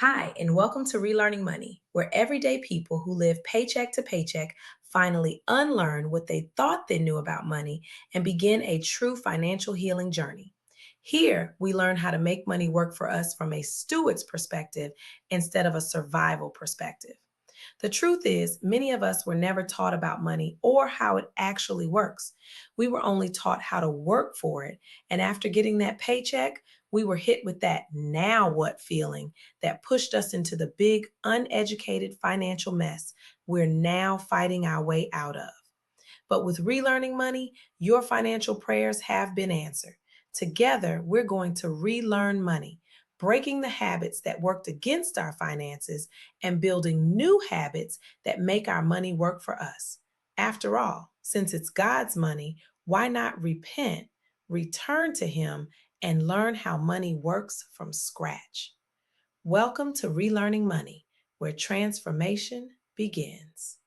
Hi, and welcome to ReLearning Money, where everyday people who live paycheck to paycheck finally unlearn what they thought they knew about money and begin a true financial healing journey. Here, we learn how to make money work for us from a steward's perspective instead of a survival perspective. The truth is, many of us were never taught about money or how it actually works. We were only taught how to work for it. And after getting that paycheck, we were hit with that now what feeling that pushed us into the big, uneducated financial mess we're now fighting our way out of. But with relearning money, your financial prayers have been answered. Together, we're going to relearn money, breaking the habits that worked against our finances and building new habits that make our money work for us. After all, since it's God's money, why not repent, return to Him, and learn how money works from scratch? Welcome to Relearning Money, where transformation begins.